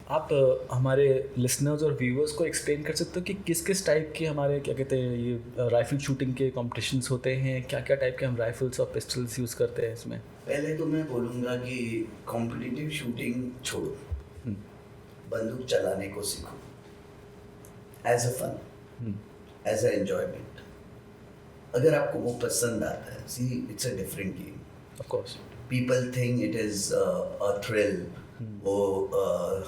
आप हमारे लिसनर्स और व्यूअर्स को एक्सप्लेन कर सकते हो कि किस किस टाइप के हमारे क्या कहते हैं ये राइफल शूटिंग के कॉम्पिटिशन्स होते हैं, क्या क्या टाइप के हम राइफल्स और पिस्टल्स यूज़ करते हैं इसमें? पहले तो मैं बोलूँगा कि कॉम्पिटिटिव शूटिंग छोड़ो, बंदूक चलाने को सीखो as a fun, as a enjoyment. अगर आपको वो पसंद आता है, see it's a different game. Of course people think it is a thrill, वो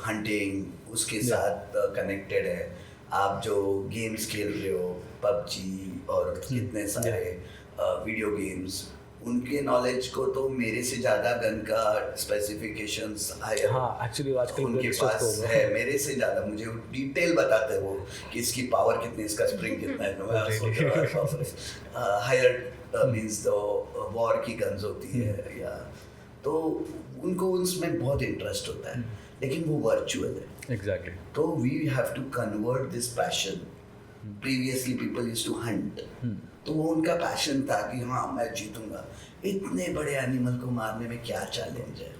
हंटिंग उसके साथ कनेक्टेड है। आप जो गेम्स खेल रहे हो, पबजी और कितने सारे वीडियो गेम्स, उनके नॉलेज को तो मेरे से ज़्यादा गन का स्पेसिफिकेशंस हायर, हाँ एक्चुअली आजकल उनके पास है मेरे से ज़्यादा। मुझे डिटेल बताते हैं वो कि इसकी पावर कितनी, इसका स्प्रिंग कितना है। हायर मीन्स द वॉर की गन्स होती है, या तो उनको उसमें बहुत इंटरेस्ट होता है, लेकिन वो वर्चुअल है। एग्जैक्टली। तो we have to convert this passion. Previously people used to hunt, तो वो उनका पैशन था कि हाँ मैं जीतूंगा, इतने बड़े एनिमल को मारने में क्या चैलेंज है।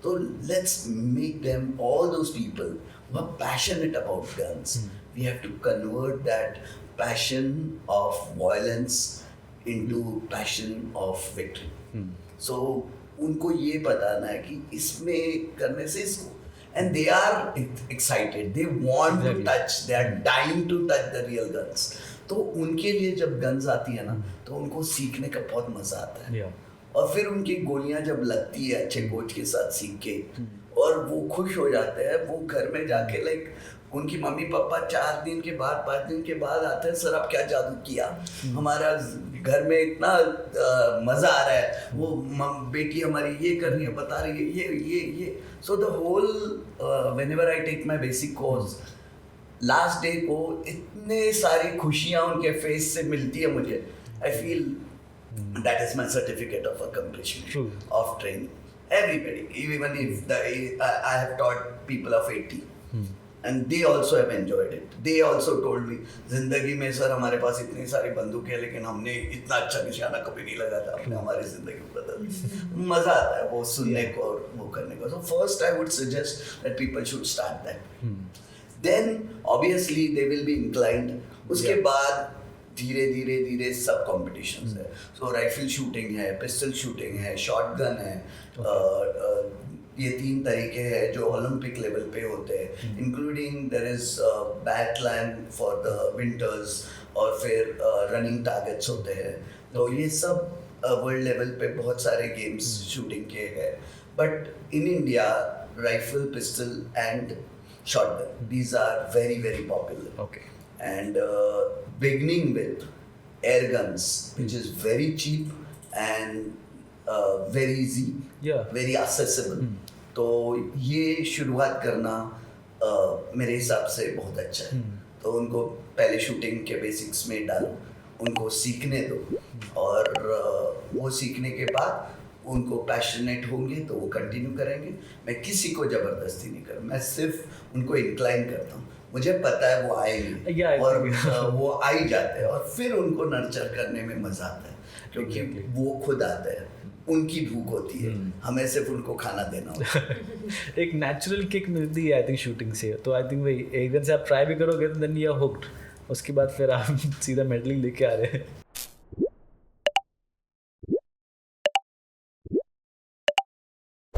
तो let's make them, all those people who are passionate about guns, we have to convert that passion of violence into passion of victory. So उनको ये बताना है कि इसमें करने से इसको, and they are excited, they want to touch, they are dying to touch the real guns. तो उनके लिए जब गन्स आती है ना, तो उनको सीखने का बहुत मजा आता है। और फिर उनकी गोलियां जब लगती है अच्छे कोच के साथ सीख के, और वो खुश हो जाते हैं, वो घर में जाके लाइक उनकी मम्मी पापा 4 दिन के बाद 5 दिन के बाद आते हैं, सर आप क्या जादू किया, हमारा घर में इतना मज़ा आ रहा है, वो बेटी हमारी ये कर रही है, बता रही है ये। So the whole whenever I take my basic course, last day को इतने सारी खुशियाँ उनके फेस से मिलती है मुझे। I feel that is my certificate of accomplishment of training. Everybody, even if I have taught people of 80, and they also have enjoyed it. They also told me, जिंदगी में सर हमारे पास इतनी सारी बंदूक है, लेकिन हमने इतना अच्छा निशाना कभी नहीं लगा था, हमने हमारी जिंदगी बदल दी। मजा आता है वो सुनने को और वो करने को। So first I would suggest that people should start that. Then obviously they will be inclined. उसके बाद धीरे धीरे सब कॉम्पिटिशन्स है। सो राइफल शूटिंग है, पिस्टल शूटिंग है, शॉट गन है, ये 3 तरीके हैं जो ओलंपिक लेवल पे होते हैं, including there is biathlon for the winters, और फिर रनिंग टारगेट्स होते हैं। तो ये सब वर्ल्ड लेवल पे बहुत सारे गेम्स शूटिंग के हैं। But in India rifle, pistol and shotgun, these are very very popular. Okay. And beginning with air guns, which is very cheap and very easy, very accessible. तो ये शुरुआत करना मेरे हिसाब से बहुत अच्छा है। तो उनको पहले शूटिंग के बेसिक्स में डालो, उनको सीखने दो, और वो सीखने के बाद उनको पैशनेट होंगे तो वो कंटिन्यू करेंगे। मैं किसी को ज़बरदस्ती नहीं करूँ, मैं सिर्फ उनको इंक्लाइन करता हूँ। मुझे पता है वो आएंगे और वो आ ही जाते हैं, और फिर उनको नर्चर करने में मज़ा आता है, क्योंकि वो खुद आते हैं, उनकी भूख होती है, हमें सिर्फ उनको खाना देना होता है। एक नेचुरल किक मिलती है आई थिंक शूटिंग से। तो आई थिंक भाई एक दिन से आप ट्राई भी करोगे तो देन यू आर हुक्ड, उसके बाद फिर आप सीधा मेडलिंग लेके आ रहे हैं।